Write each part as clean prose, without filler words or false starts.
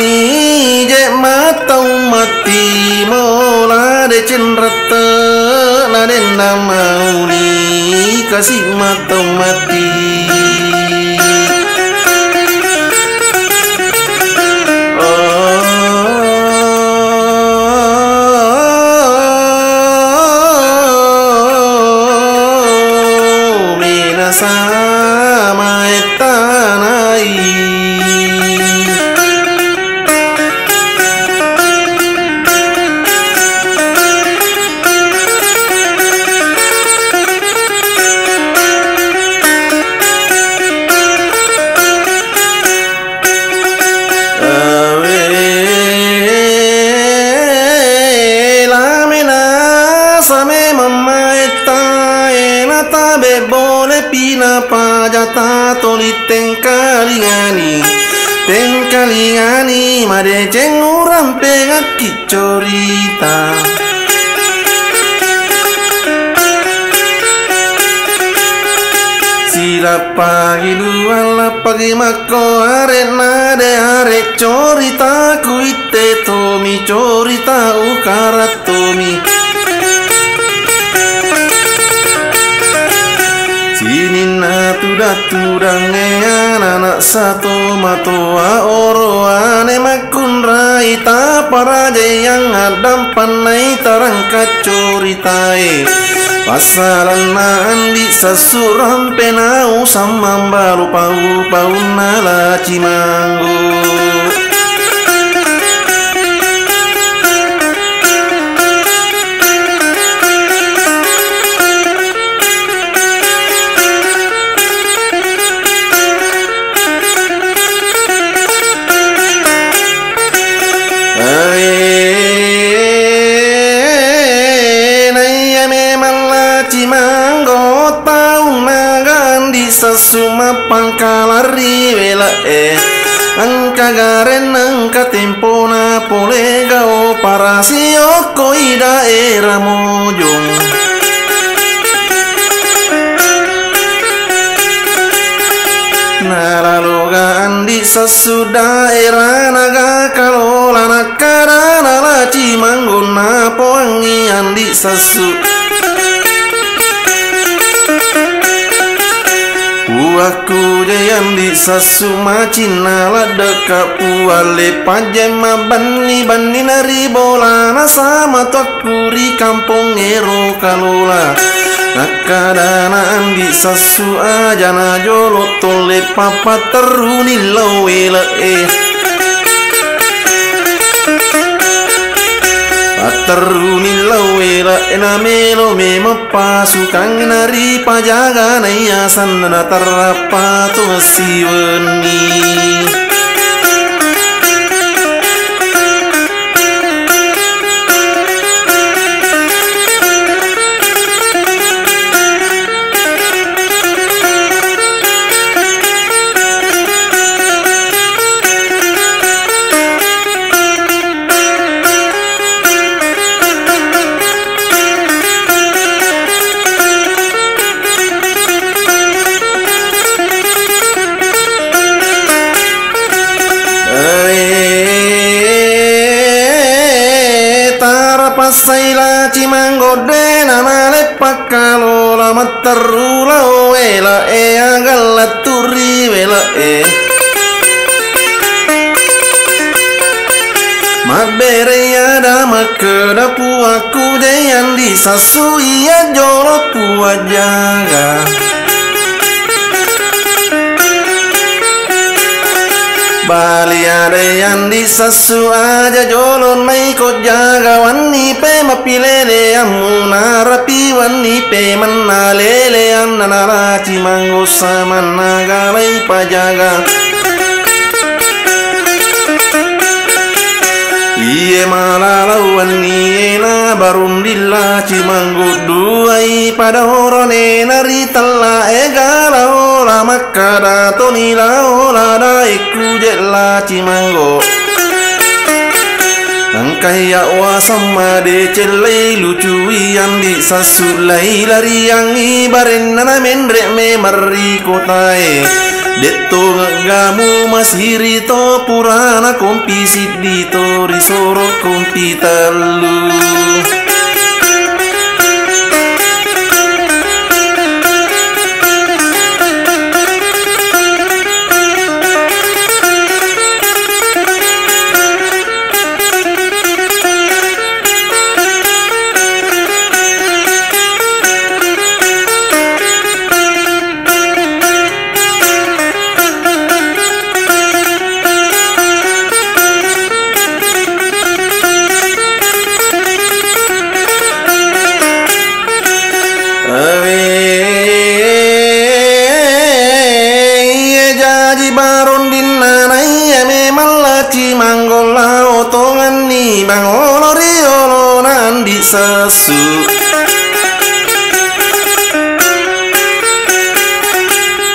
ni je matau mati mola de cenrata na den namau ni kasih matau mati. Sama etanai pina pajata toli tengkalingani made cenguram pengaki corita sila pagi dua la pagi mako are nade are corita kuite tomi corita ukara tomi Sinina tudah anak satu matua oro ane makun raita para yang adam panai tarangkat coritae pasaran andi sasuram penau sama baru pau nala cimanggu. Suma pangkalari vela angka garen angka tempona polega o parasio koida era mojong naraloga andi sasuda era naga kalola nakara nalaci manggona poangi andi sasu aku jayam di sasuma cina lada kapuale pajama bani nari bolana sama takuri kampung ero kalula nakadana andi sasu aja na jolo tole papa teruni lawela Teruni lawela enamelo memo pasukan nari pajaga nayasan na tarapato siwani. Saila cimangode nana lepak kalola materula wela agala turi wela mabere ada makeda puaku jayan di sasu iya jolo puajaga Bali ada yang di sasu aja jolo nai ko jaga wani pe mapilele amuna rapi wani pe manalele anana cimanggo sama nagalai pajaga iye malalau wani na barundilla cimanggo duai pada horone nari talla egala ola makada toni la ola da iku jela cimanggo angkaya wa sama de celai lucu yang di sasulai lari yang ibaren nana mendre me mari kotae Detto ngagamu masirito purana kompi siddito risoro kompi telu. Baron dinana iya memang laci manggola otongan ni bangolo riolo nandi sesu.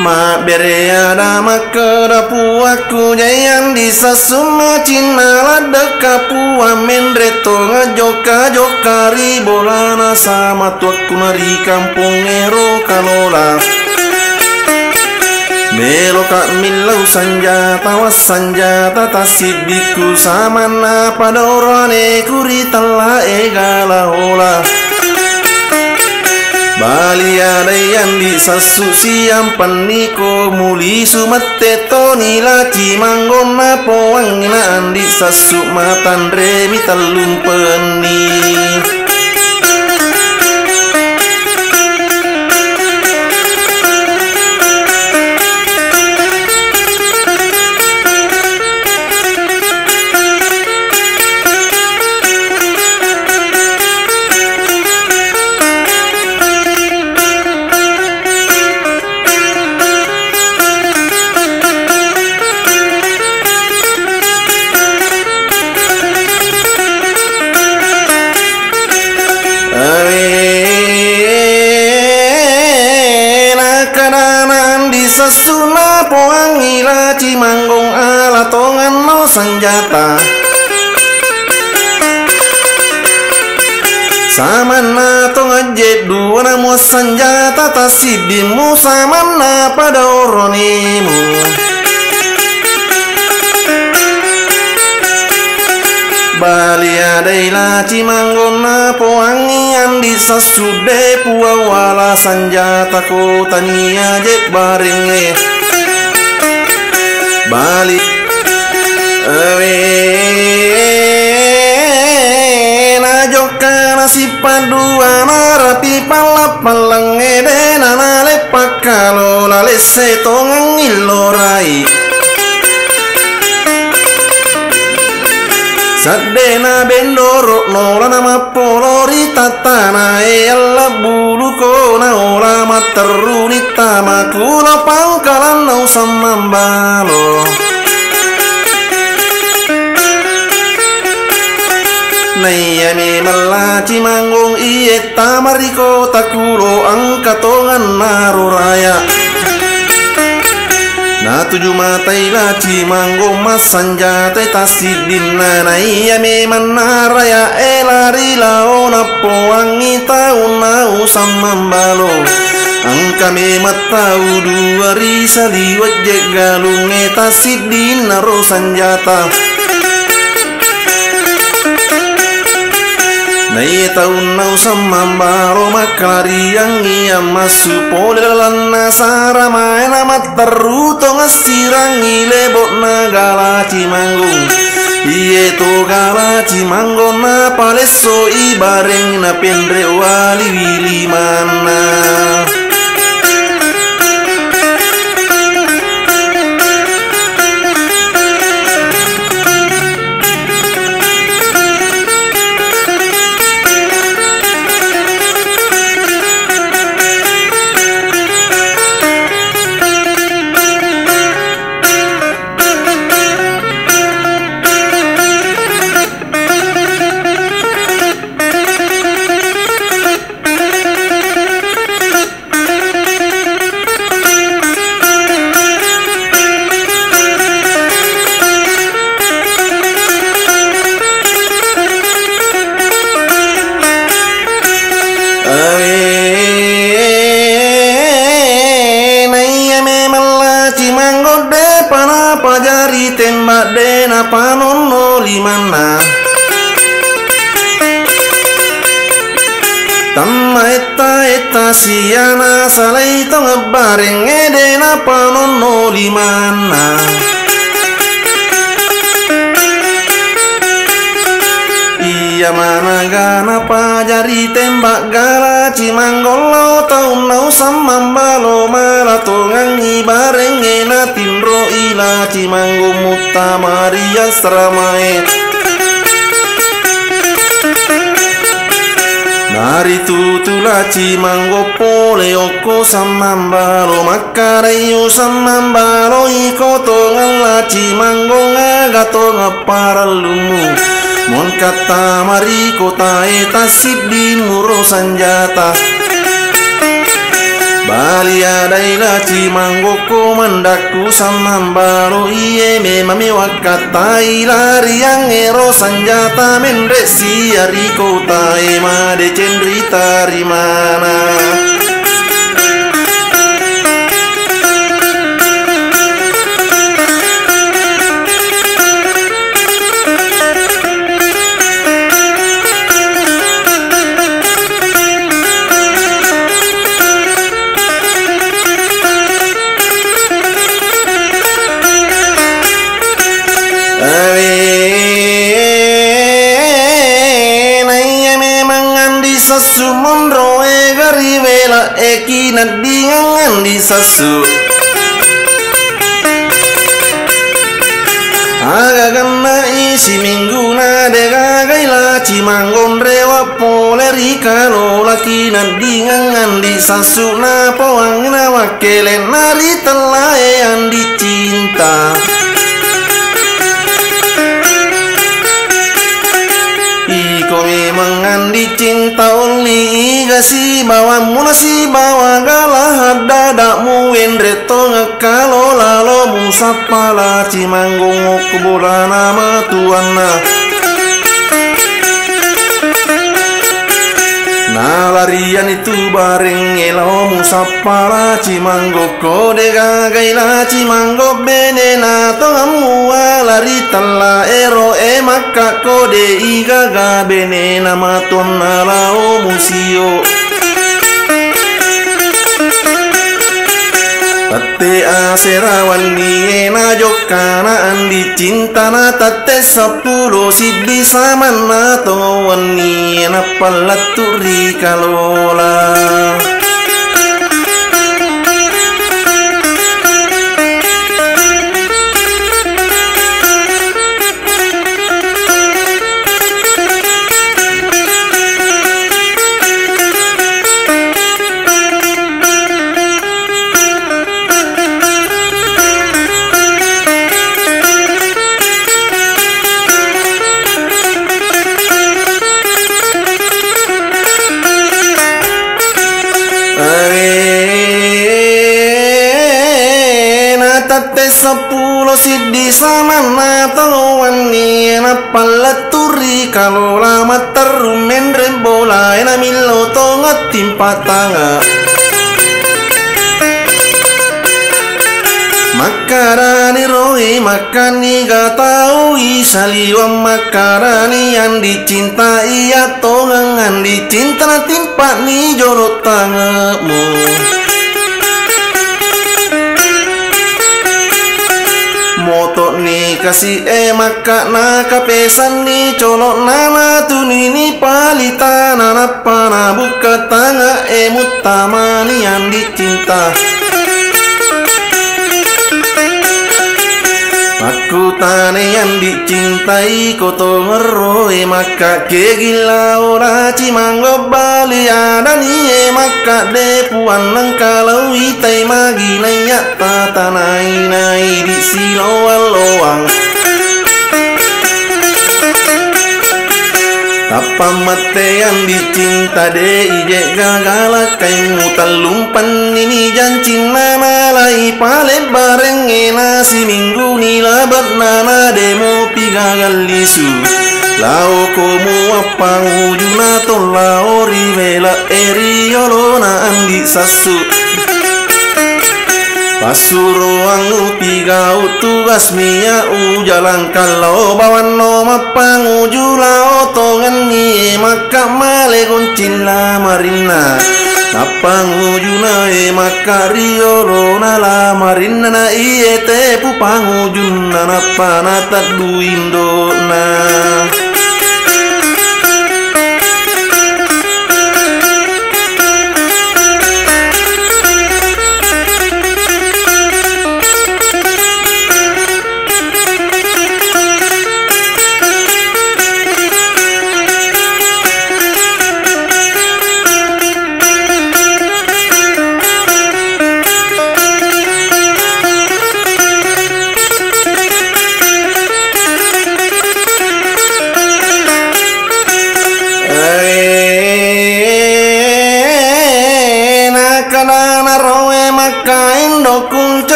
Ma bere ada makera puaku jayan di sesu macina lada kapua mendreto ngajoka joka ribolana sama tuaku nari kampung ero kalola. Melo kak milau sanjata was sanjata tasidiku samana pada orane kuritala egala hola. Bali ada yang disasu siam paniko muli sumatte toni laci manggona poangina andi sasu matan remi talun peni. Sesuna poangi laci manggong ala tongan no senjata. Samana tongan jet dua namo senjata tasidimu samana pada oronimu. Bali adai laci manggona poangi andi sasude pua wala sanjata ko tania jek baringe. Bali najoka nasi padua narapi palap palenge denana lepak kalau lalese tongang ilorai. Sadena bendoro nola nama polori tatana e alla bulu kona ola materuni tama kula pangkalan nau samambalo. Naya me malaci manggong iye tamariko takulo angkatongan naruraya. Na tujuh matai laci manggong mas sanjata tasidina na iya me manaraya elari laona poangi tahu nau samambalo. Angka me matau dua risa liwat jek galunge tasidina ro sanjata. Nai tahun nau samambaro makari yang ia masuk polelan nasara main amat teruto ngasirangi lebok nagala cimanggung. Iye to gala cimanggung na paleso ibareng na pendre wali wili mana. limana tamma eta siana salai tong bareng edena panono limana iya mana gana pajari tembak gala cimanggolo taun nau samambalo malatongangi bareng ena tinro ila cimanggo mutta maria sramae Nari tutula cimanggo pole oko samambalo makarayu samambalo iko tongan la cimanggo ngagato ngaparalumu mon kata mari kota eta sidi muro sanjata Bali adaila cimanggo komandaku samambalo iye memami wakata ilari yang ero sanjata mendresi ari kota ema de cendrita rimana sasu mondro gari vela eki nadingan di sasu aga ganna isi minggu na de gagaila cimanggon rewa poleri kalo laki nadingan di sasu na poang na wakelen nari telae andi cinta Iko memang andi cinta oli gasi bawa muna si bawa galah dadamu endreto ngekalo lalo musapala cimanggung kubura nama tuana Nalarian itu bareng elo musapala cimanggo kode gagaila cimanggo benena tongamu lari tala ero maka kode igaga benena maton nalao musio Tate aserawan ni ena jokana andi cinta na tate sapuro siddi samana towan ni ena palaturi kalola Sepuluh siddi samana taluan ni na palaturi kalau lama terumen rembola ena milo tonga timpa tanga makarani rohi makani gatau isaliwa makarani yang dicintai atau yang dicinta timpa ni jorot tangamu moto ni kasih maka na kapesan ni colok nana tuni ni palita nana pana buka tanga mutama ni yang dicinta aku tane yang dicintai koto ngeroi maka kegila ora cimanggo bali ada ni maka depuan nang kalau itai magi nayak tatanai nai di siloan loang Tapa mate yang dicinta de ije gagala kai mutal lumpan ini jancin nana lai pale bareng nasi minggu ni labat nana demo pigagal lisu lao komu apa ujuna to lao rivela eriolona andi sasu Pasuruang upigau tugas mia ujalan kalau bawan no mapangu jula otongan ni maka male goncilla marina napangu juna maka riolo nala marina na iete pupangu juna napana tadu indona.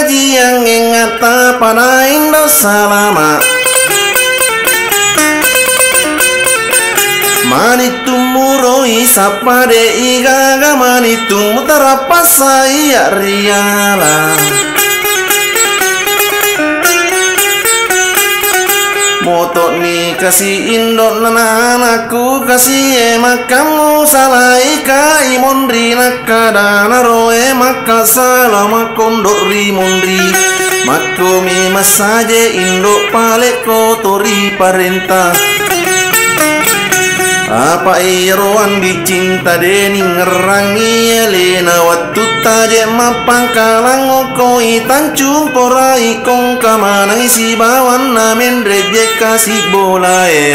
Yang ingata pada Indo salama manitu muroi sapade igaga manitu mutarapasa iya riala moto ni kasih Indo nana anakku kasih makamu salai ka imondri nakada naroe maka salama kondok rimondri makomi masaje Indo pale kotori parenta apa iroan dicinta deni ngerangi elena waktu taje mapang kalang koi tancung porai kong kamana isi bawan namen reje kasih bolae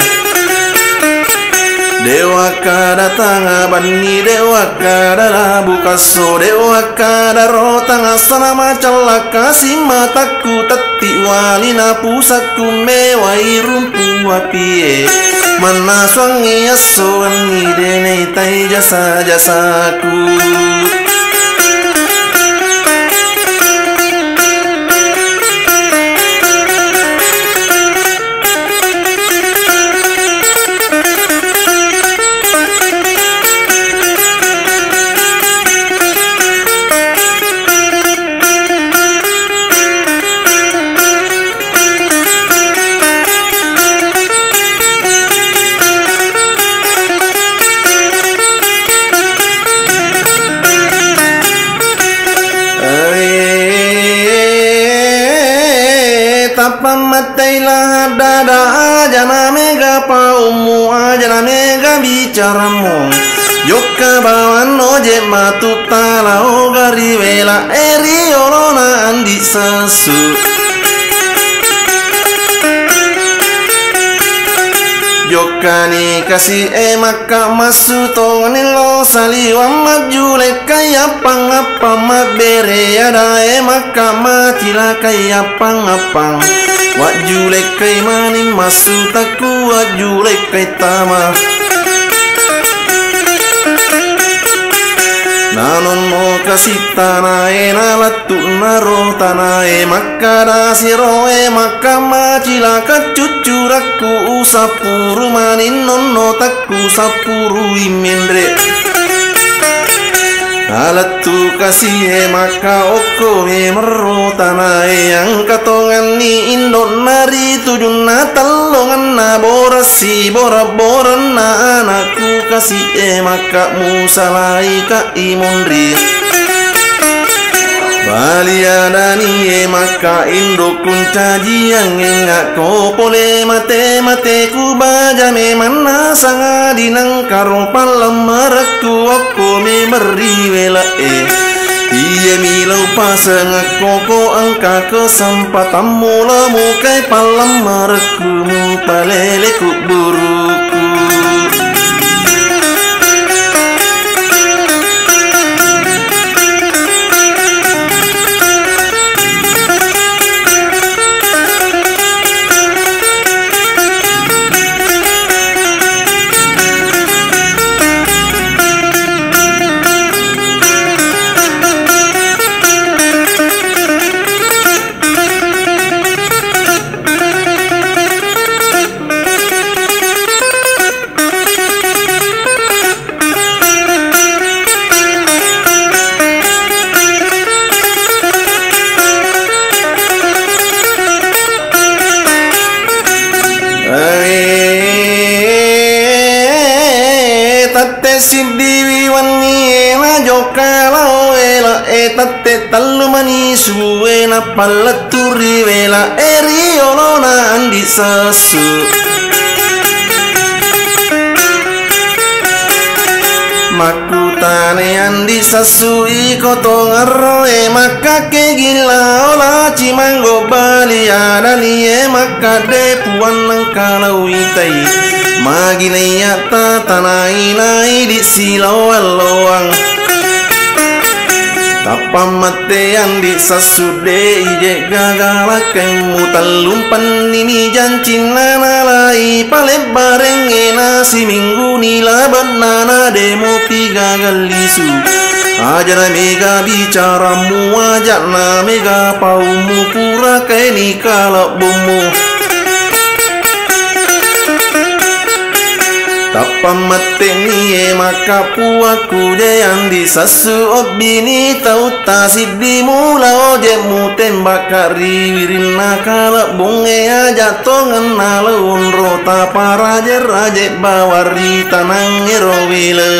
dewa kada tanga bani dewa kada labu kaso dewa kada rotang asana macala kasih mataku tati walina pusatku mewai rumpu apie mana suangi asuan ni dene tai jasa jasaku. Pamatailah dada ajana mega paumu ajana mega bicaramu Yoka bawan oje matu tala ogari vela eri olona andi sasu Yokani kasih maka masu tonganilo saliwa majule kaya pangapa mabere ada maka matila kaya pangapang wajule kai maning masu taku wajule kai tama nanon mo kasih tanae nalatu naro tanae maka dasiroe maka macila kacucuraku usapuru manin nono taku sapuru imendre alatu kasih maka oko mero tanae yang katongan ni Indo nari tujuh natalongan na borasi boraboran na anakku kasih maka musalai ka imondri baliadani maka Indo kuncaji yang enggak kopole mate ku baja me mana sanga dinang karo palam mereku aku me meriwela iya milau pasang koko angka kesempatan mula mukai palam mereku mu palele ku buruku Siddiwi wani na jokala ela etatte tallu mani suena pallaturi vela eriolona andi sasu makutane andi sasu ikoto ngarro makake gila ola cimango bali adani makade puan nangkalau itai Magineya tanai nai di silau aloang Tapamate andi sasude ije gagalakeng mutalumpan ini jancina nalai pale bareng nasi minggu nila banana demo tiga galisu Ajana mega bicara muajana mega paumu pura keni kalau bomu Tapamate niye makapu aku yang di sasu obini tauta siddi mula oje mutembak kari wirin nakala bunge aja tongan nalaun rota para jeraje bawari tanang erowile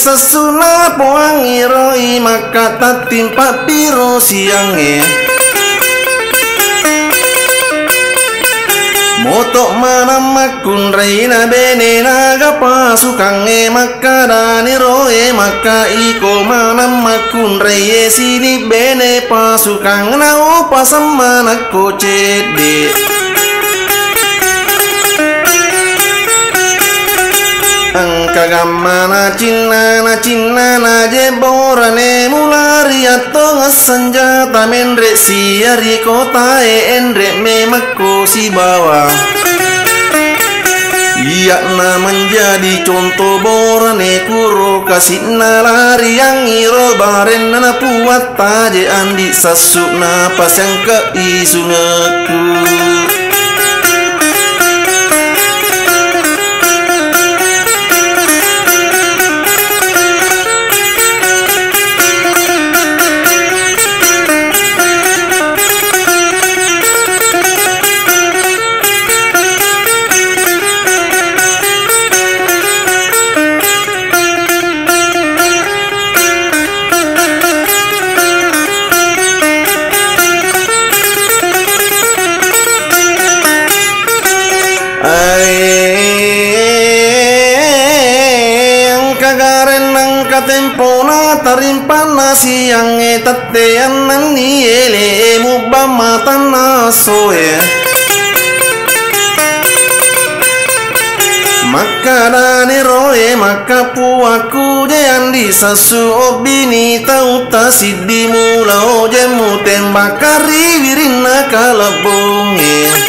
Sesuna poangiroi maka tatimpa piro siange Motok mana makun reina bene naga pasukange maka dani roe maka iko mana makun reye sini bene pasukang na upa sama nako cede Kagamana cinna na jeborane mulari atau senjata mendre siari kota endre memako si bawah Iya na menjadi contoh borane kuro kasih nalari yang iro baren na puat taje andi sasuk napas yang keisungaku Tempona tarimpana siang tatean nani ele mubama tanasoe maka dani roe maka puaku jean di sasu obini tauta siddi mula ojemu tembak kari wirina kalabonge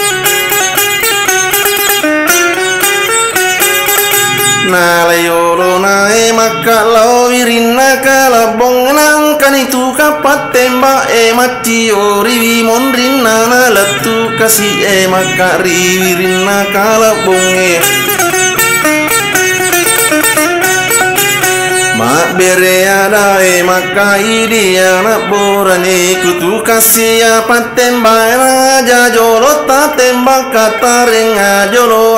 Nalayoro nae maka lawirina kalabong nang kanitu kapat tembak mati ori mondrina nalatu kasih maka riwirina kalabong Mak bere ada maka idia nak borane kutu kasih apa tembak raja jolo ta tembak kata renga jolo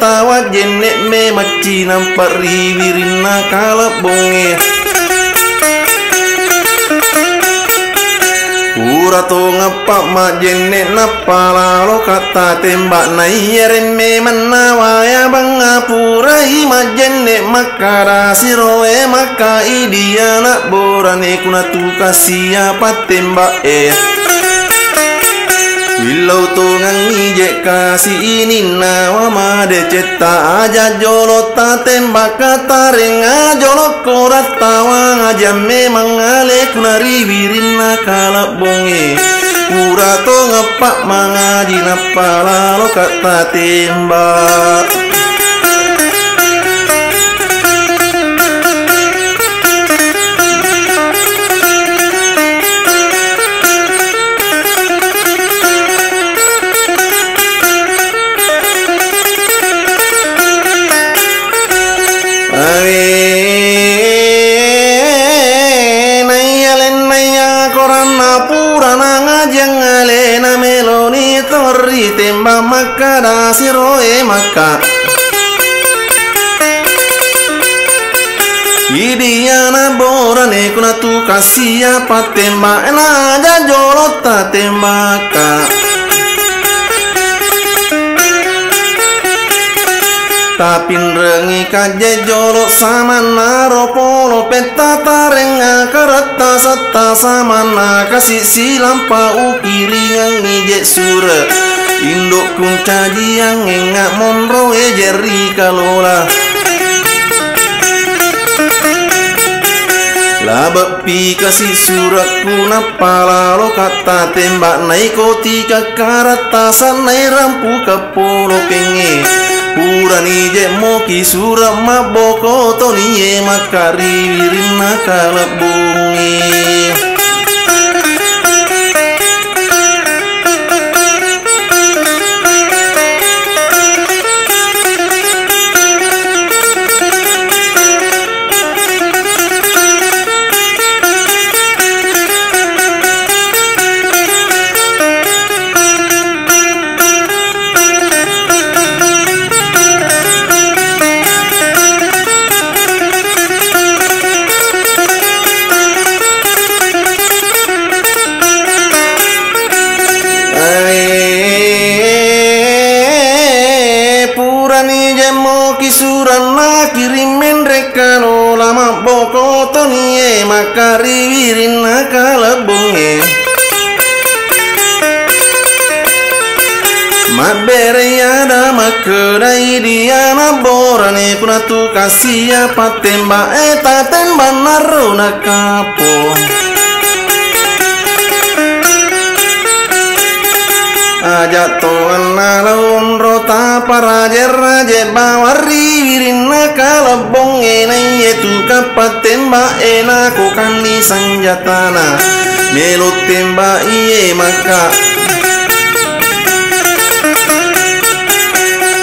tawa jenek me maci nampak riwirina kalabonge Pura to ngapak mak jenek napala lo kata tembak na yere me manawaya banga pura mak jenek makara siroe maka idia nak borane kuna tu kasih apa tembak Wilau to ngangi je kasih ini nawa made ceta aja jolo ta tembak kata renga jolo korat tawa aja memang ale kunari wirina kalabonge pura to ngapak mangaji napala lo kata tembak siroe maka Idiana borane kuna tu kasia patembak ena aja jolota tembaka Tapin rengi kaje jolok sama naro polo peta tarenga karata sata sama na kasih silam pa ukiri ngije sura induk kuncaji yang engak monro jeri kalola Labapi kasih surat kunapala lo kata tembak naiko tika karata sanai rampu kapolo penge Purani je moki surat maboko toniye makari wirina kalabungi Surana kirimin rekano lama boko tonie makari wirina kalabunge Mabere ada makedai dia naborane kuna tu kasia patemba eta temba naruna kapo Aja toan nalaun rota para raje bawari wirina kalabong enai yetu kapat tembak enak kani sanjatana melut tembak iye maka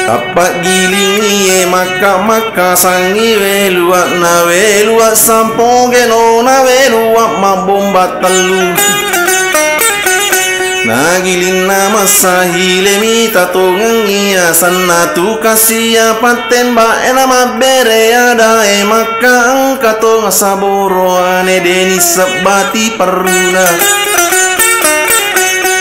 kapat giling iye maka sangi weluak na weluak sampo geno na weluak mabomba telu Nagilin nama sahile mita tongangia sana tu kasia patembak enama bere ada maka angkato ngasaboro ane deni sebati peruna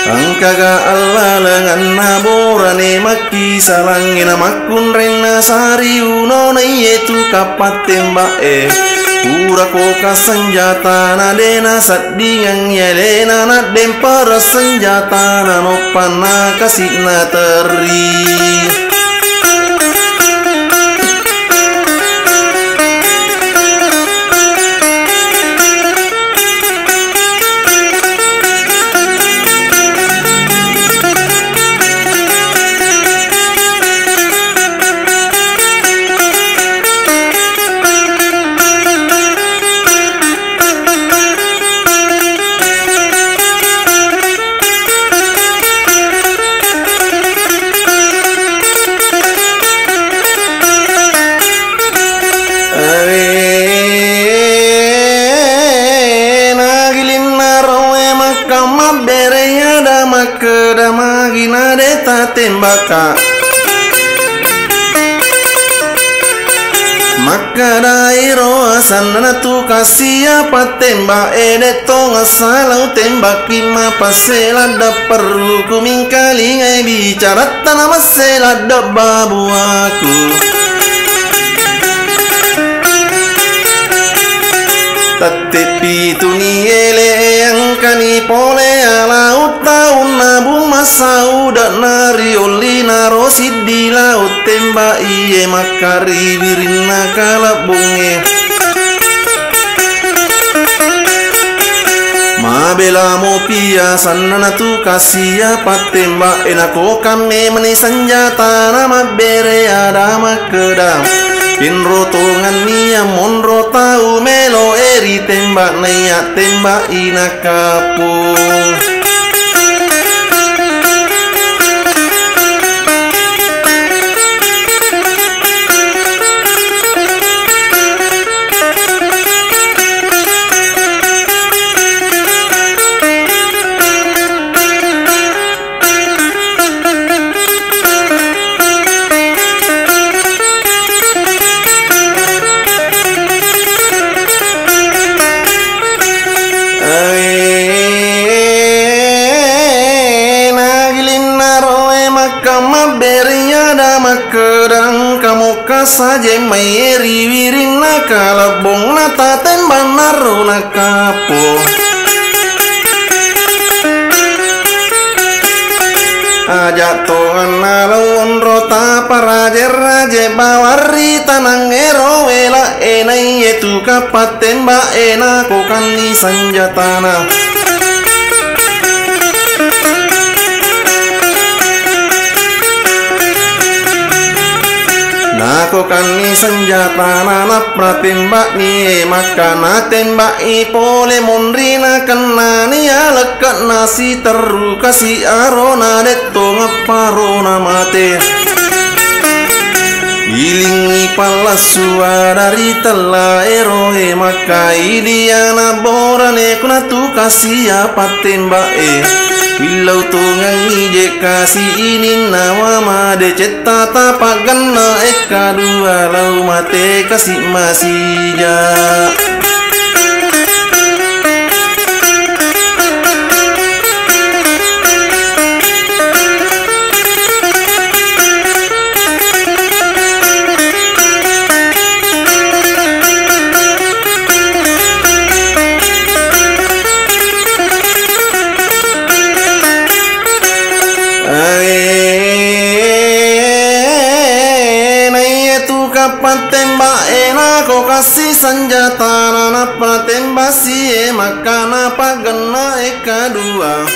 angkaga Allah lengan naborane maki salangina makun rena sari uno na yetu kapat tembak Pura koka senjata na dena sadingang yelena na dempara senjata na nopana kasih na teri Kedamagina deta tembaka maka dairo asana tu kasia patembak edeto ngasalau tembak lima pasela da perlu kuming kali ngai bicara tanah masela da babu aku Tepi tuni ele yang kani pole ala utaun nabu masau dan nari oli naro di laut tembak iye makari wirina kalabunge Mabela mo pia sanana tu kasia patembak enako kame meni senjata nama bere ada makedam Inro tongan niya monro tau melo eri tembak naya tembak ina kapung saja mayeri wirina kalabong nata tembang naruna kapo. Ajak toan nalawon rota paraje bawari tanang ero wela enai yetu kapaten ba ena kokani sanjatana. Nako kani senjata na pratembak ni makana tembak ipole mondrina kena ni alekat nasi teru kasih arona detto ngaparona mate. Ilingi palasua dari tela eroe maka idiana borane kuna tu kasih apa tembak Bilau tungang ije kasih ini nawa made ceta tapak gana eka dua lau mate kasih masih ja. Kapan tembak enak kau kasih senjata nana pratembak si maka napa gena eka dua.